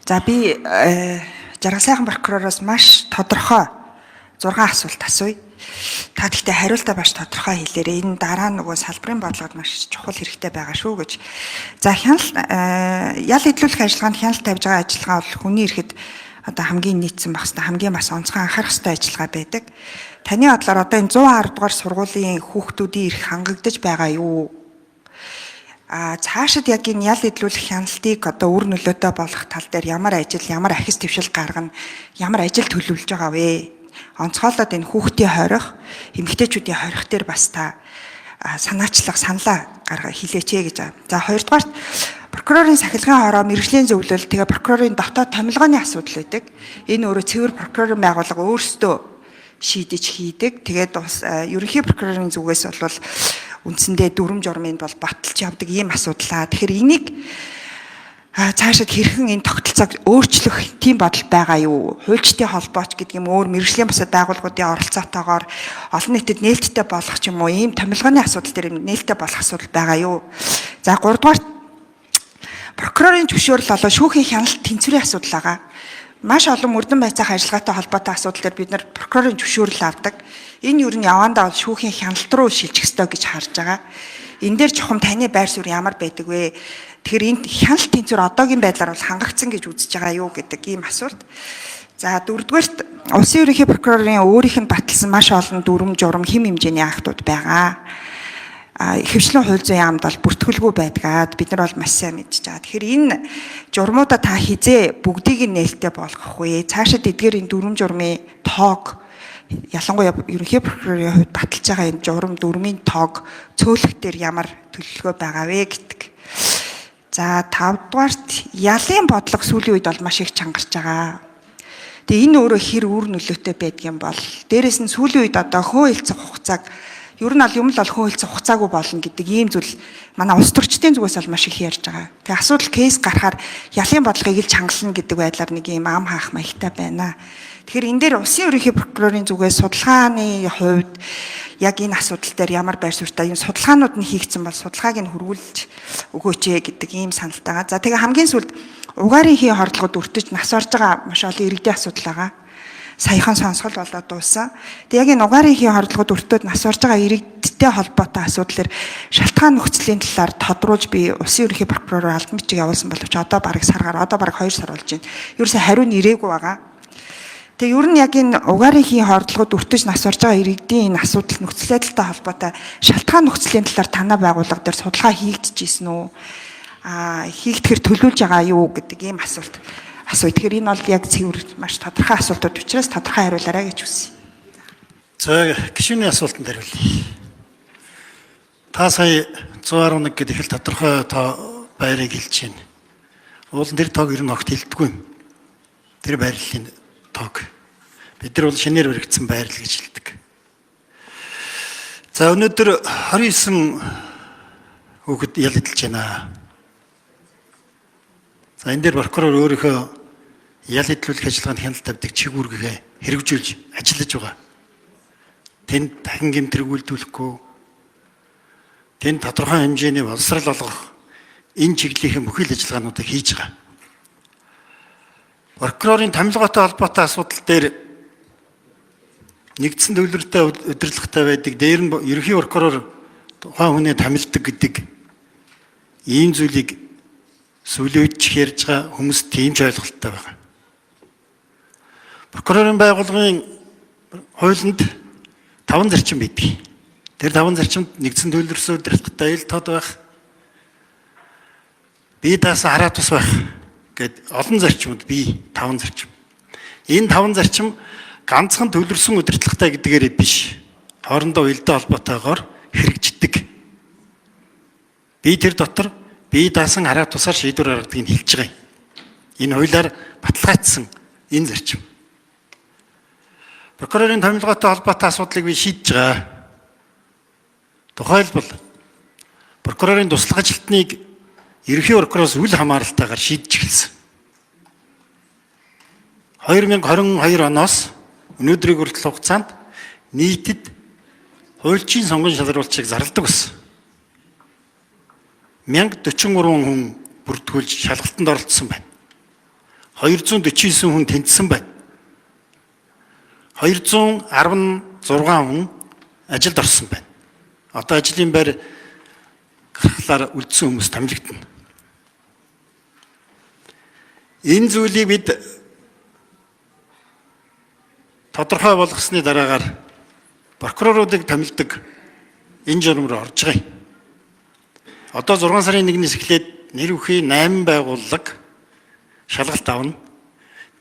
За би жаргал сайхан прокуророос маш тодорхой 6 асуулт асууя. Та гэхдээ хариултаа маш тодорхой хэлээрэй. Энэ дараа нөгөө салбарын бодлогод маш чухал хэрэгтэй байгаа шүү гэж. За ял хэвлүүлэх ажиллагаанд хяналт тавьж байгаа ажиллагаа бол хүний эрэхэд одоо хамгийн нийцсэн байх хэвээр хамгийн бас онцгой анхаарах хэвээр ажиллагаа байдаг. Таны бодлоор одоо энэ 110 дугаар сургуулийн хүүхдүүдийн эрх хангагдаж байгаа юу? Цаашид яг энэ ял хэвлүүлэх хяналтыг одоо үр нөлөөтэй болгох тал дээр ямар ажил, ямар ахис твшил гаргана, ямар ажил төлөвлөж байгаа вэ? Онцгойлоод энэ хүүхдийн хорих, эмэгтэйчүүдийн хорих дээр бас та санаачлах, саналаа хэлээч гэж байна. За хоёрдугаарт прокурорын сахилгын хороо, мэргэжлийн зөвлөл, тэгээ прокурорын дотоод томилгооны асуудал байдаг. Энэ өөрөө цэвэр прокурорын байгууллага өөрсдөө шийдэж хийдэг. Тэгээд бас ерөнхий прокурорын зүгээс бол үндсэндээ дүрм журмын бол баталж явдаг ийм асуудлаа. Тэгэхээр энийг цаашид хэрхэн энэ тогтолцоог өөрчлөх тийм бодол байгаа юу? Хуульчдын холбооч гэдэг юм өөр мэргэжлийн бусад байгууллагуудын оролцоотойгоор олон нийтэд нээлттэй болох ч юм уу ийм томилгооны асуудал дээр нээлттэй болох асуудал байгаа юу? За 3 дугаар прокурорын зөвшөөрөл болоо шүүхийн хяналт тэнцвэрийн асуудал байгаа. Маш олон мөрдөн байцаах ажиллагаатай холбоотой асуудал дээр бид нар прокурорын зөвшөөрөл авдаг. Энэ юу нь явандаа бол шүүхийн хяналт руу шилжих ёстой гэж харж байгаа. Энэ дээр чухам таны байр суурь ямар байдаг вэ? Тэгэхээр энэ хяналт тэнцвэр одоогийн байдлаар бол хангагдсан гэж үзэж байгаа юу гэдэг ийм асуулт. За дөрөвдүгээрт улсын ерөнхий прокурорын өөрийнх нь баталсан маш олон дүрм журам хэм хэмжээний актууд байгаа. Ихэвчлэн хууль зүйн яамд бол бүртгүүлгүй байдгаад бид нар бол маш сайн мэдж байгаа. Тэгэхээр энэ журмуудаа та хизээ бүгдийг нь нээлттэй болгох вэ? Цаашид эдгээр энэ дүрм журмын тоог ялангуяа ерөнхий прокурорын хувьд баталж байгаа энэ журам дүрмийн тоог цөөлөх дээр ямар төлөвлөгөө байгаа вэ гэдэг. За 5 дугаарт ялын бодлого сүүлийн үед бол маш их чангарч байгаа. Тэгээ энэ өөрөө хэр үр нөлөөтэй байдаг юм бол дээрэс нь сүүлийн үед одоо хөөөлцөх хугацааг ер нь юм л бол хөөөлцөх хугацаагүй болно гэдэг ийм зүйл манай улс төрчдийн зүгээс бол маш их ярьж байгаа. Тэгээ асуудал кейс гарахаар ялын бодлогыг л чангална гэдэг байдлаар нэг ийм ам хаах маягтай байна. Тэгэхээр энэ дээр улсын ерөнхий прокурорын зүгээс судалгааны хувьд яг энэ асуудал дээр ямар байр суурьтай энэ судалгаанууд нь хийгдсэн бол судалгааг нь хөрвүүлж өгөөч гэдэг ийм саналтайгаа. За тэгээ хамгийн сүүлд угаарын хий хордлогод өртөж нас орж байгаа маш олон иргэдийн асуудал байгаа. Саяхан сонсгол болоод дууссан. Тэгээ яг энэ угаарын хий хордлогод өртөөд нас орж байгаа иргэдтэй холбоотой асуудлаар шалтгаан нөхцөлийн талаар тодруулж би улсын ерөнхий прокуророор албан бичиг явуулсан боловч одоо бараг саргаар одоо бараг 2 сар болж байна. Ерөөсөө хариу нь ирээгүй байгаа. Тэгээ ер нь яг энэ угаарын хий хордлогод өртөж нас орж байгаа иргэдийн энэ асуудал нөхцөл байдалтай холбоотой шалтгаан нөхцөлийн талаар танай байгууллага дээр судалгаа хийгдчихсэн үү? Хийгдэхэр төлөвлөж байгаа юу гэдэг ийм асуулт асууя. Тэгэхээр энэ бол яг цэвэр маш тодорхой асуултууд учраас тодорхой хариулаарай гэж хүсье. За гишүүний асуултанд хариулъя. Та сая 111 гэдэг их л тодорхой тоо байрыг хэлж байна. Уулын тэр тоог ер нь огт хэлдэггүй юм. Тэр байрлалын тоог. Бид нар бол шинээр баригдсан байрлал гэж хэлдэг. За өнөөдөр 29 хүүхэд ял эдэлж байна. За энэ дээр прокурор өөрийнхөө ял эдлүүлэх ажиллагаанд хяналт тавьдаг чигүүргээ хэрэгжүүлж ажиллаж байгаа. Тэнд дахин гэмтрэг үйлдвэрлэхгүй, тэнд тодорхой хэмжээний боловсрал олгох энэ чиглэлийн бүхэл ажиллагаануудыг хийж байгаа. Прокурорын томилгоотой холбоотой асуудал дээр нэгдсэн төвлөртэй удирдлагатай байдаг. Дээр нь ерөнхий прокурор тухайн хүнээ томилдог гэдэг ийм зүйлийг сүүлийн үед ярьж байгаа хүмүүс тийм ч ойлголттой байна. Прокурорын байгууллагын хуулинд 5 зарчим байдаг. Тэр 5 зарчимд нэгдсэн төвлөрсөн удирдлагатай ил тод байх, бие даасан хараа тус байх гэд олон зарчмууд бие 5 зарчим. Энэ 5 зарчим ганцхан төвлөрсөн удирдлагатай гэдгээрээ биш, хоорондоо уялдаа холбоотойгоор хэрэгждэг. Би тэр дотор бие даасан хараа тусаар шийдвэр гаргадгийг хэлж байгаа юм. Энэ хуулиар баталгаажсан энэ зарчим. Прокурорын томилгоотой холбоотой асуудлыг би шийдэж байгаа. Тухайлбал прокурорын туслах ажилтныг ерөнхий прокуророос үл хамааралтайгаар шийдэж эхэлсэн. 2022 оноос өнөөдрийг хүртэл хугацаанд нийтэд хуульчийн сонгон шалгаруулалтыг зарладаг болсон. 1043 хүн бүртгүүлж шалгалтанд оролцсон байна. 249 хүн тэнцсэн байна. 216 хүн ажилд орсон байна. Одоо ажлын байр гаргалаар үлдсэн хүмүүс томилогдно. Энэ зүйлийг бид тодорхой болгосны дараагаар прокуроруудыг томилдог энэ журам руу орж байгаа юм. Одоо 6 сарын 1-ээс эхлээд нэр бүхий 8 байгууллага шалгалт авна.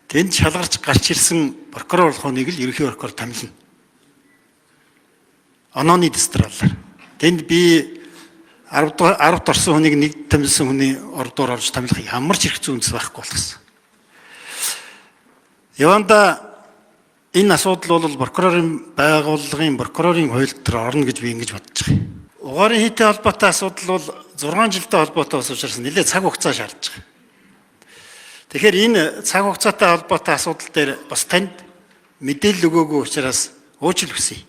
Тэнд шалгарч гарч ирсэн прокурор болохыг л ерөнхий прокурор томилно. Онооны дистралаар. Тэнд би 10-д орсон хүнийг нэг томилсон хүний ордоор орж томилох ямар ч хэрэгцээ үндэс байхгүй болгосон. Яванда энэ асуудал бол прокурорын байгууллагын прокурорын хууль дээр орно гэж би ингэж бодож байгаа. Угаарын хийтэй холбоотой асуудал бол 6 жилтэй холбоотой ус учраас нэлээд цаг хугацаа шаардж байгаа. Тэгэхээр энэ цаг хугацаатай холбоотой асуудал дээр бас танд мэдээлэл өгөөгүй учраас уучлал хүсье.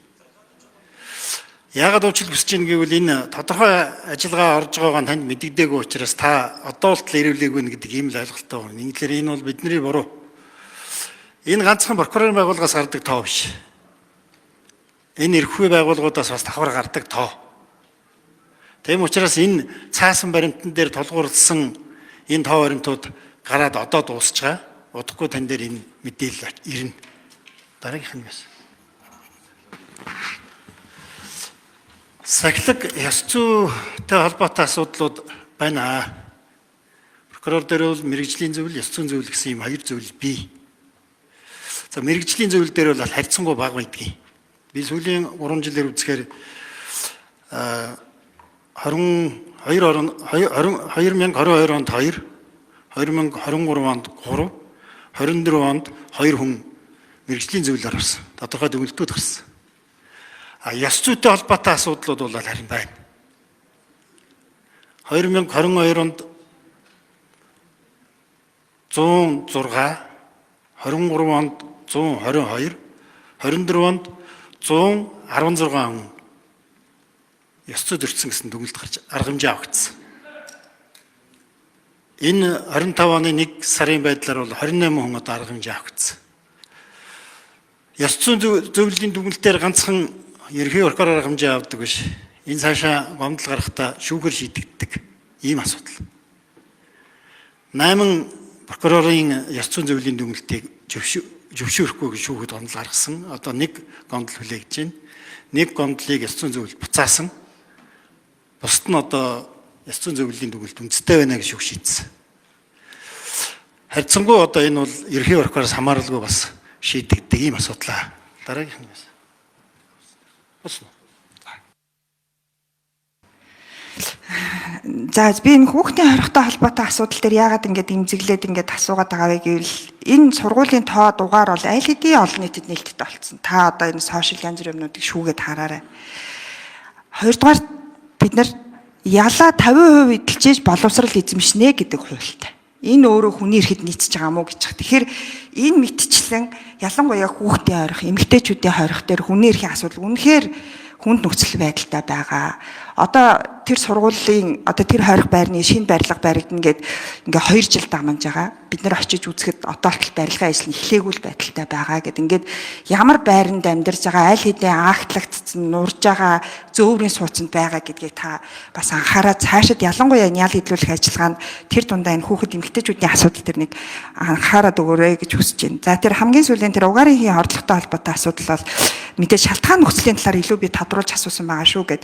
Яагаад уучлал хүсэж байна гэвэл энэ тодорхой ажиллагаа орж байгаагаа танд мэдэгдээгүй учраас та одоо болтол ирүүлээгүй гэдэг ийм л ойлголттой байна. Ингэхээр энэ бол бидний буруу. Энэ ганцхан прокурорын байгууллагаас гардаг тоо биш. Энэ эрхүй байгууллагуудаас бас давхар гардаг тоо. Тэм учраас энэ цаасан баримтан дээр тулгуурласан энэ тоо баримтууд гараад одоо дуусч байгаа. Удахгүй тань дээр энэ мэдээлэл ирнэ. Дараагийнх нь бас. Сахилга ёс зүйтэй холбоотой асуудлууд байна. Прокурор дээр бол мэрэгжлийн зөвлөл, ёс зүйн зөвлөл гэсэн ийм хоёр зөвлөл бий. За мэрэгжлийн зөвлөл дээр бол харьцангуй бага байдгийг. Би сүүлийн 3 жилээр үзэхээр 2022 онд 2, 2023 онд 3, 24 онд 2 хүн мэрэгжлийн зөвлөлөөр орсон. Тодорхой дүгнэлтүүд гарсан. Ёс зүйтэй холбоотой асуудлууд бол харин байна. 2022 онд 106, 23 онд 122, 24 онд 116 хүн ёс зүйд өртсөн гэсэн дүгнэлт гарч арга хэмжээ авагдсан. Энэ 25 оны 1 сарын байдлаар бол 28 хүн одоо арга хэмжээ авагдсан. Ёс зүйн зөвлөлийн дүгнэлтээр ганцхан ерөнхий прокурор арга хэмжээ авдаг биш. Энэ цаашаа гомдол гарахдаа шүүхэр шийдэгддэг ийм асуудал. 8 прокурорын ёс зүйн зөвлөлийн дүгнэлтийг зөвшөөрөхгүй гэж шүүхэд гомдол гаргасан. Одоо 1 гомдол хүлээгдэж байна. 1 гомдлыг ёс зүйн зөвлөлд буцаасан. Бусд нь одоо ёс зүйн зөвлөлийн дүгнэлт үндэстэй байна гэж шүүх шийдсэн. Харьцангуй одоо энэ бол ерөнхий прокуророос хамааралгүй бас шийдэгддэг ийм асуудал. Дараагийнх нь бас. За би энэ хүүхдийн хоригтой холбоотой асуудал дээр яагаад ингэж имзэглээд ингэж асуугаад байгаа вэ гэвэл энэ сургуулийн тоо дугаар бол аль хэдийн олон нийтэд нээлттэй болсон. Та одоо энэ сошиал янз бүрийн юмнуудыг шүүгээд хараарай. Хоёрдугаар бид нар ялаа 50% эдэлжээж боловсрал эзэмшнэ гэдэг хуультай. Энэ өөрөө хүний эрхэд нийцэж байгаа мó гэж байна. Тэгэхээр энэ мэтчлэн ялангуяа хүүхдийн хорих, эмэгтэйчүүдийн хорих дээр хүний эрхийн асуудал үнэхээр хүнд нөхцөл байдалтай байгаа. Одоо тэр сургуулийн тэр хорих байрны шинэ барилга баригдана гэд ингээ 2 жил дамжиж байгаа. Бид нар очиж үзэхэд одоо болтол барилгын ажил нь эхлээгүй л байдалтай байгаа гэд ингээд ямар байранд амьдарч байгаа, аль хэдийн агтлагдсан, нурж байгаа зөөврийн сууцнд байгаа гэдгийг та бас анхаараа цаашид ялангуяа энэ ял хөдлөх ажиллагаанд тэр дундаа энэ хүүхэд эмэгтэйчүүдийн асуудал төр нэг анхаараад өгөөрэй гэж хүсэж байна. За тэр хамгийн сүүлийн тэр угаарын хийн хордлоготой холбоотой асуудал бол мэдээж шалтгаан нөхцөлийн талаар илүү би тодруулж асуусан байгаа шүү гэд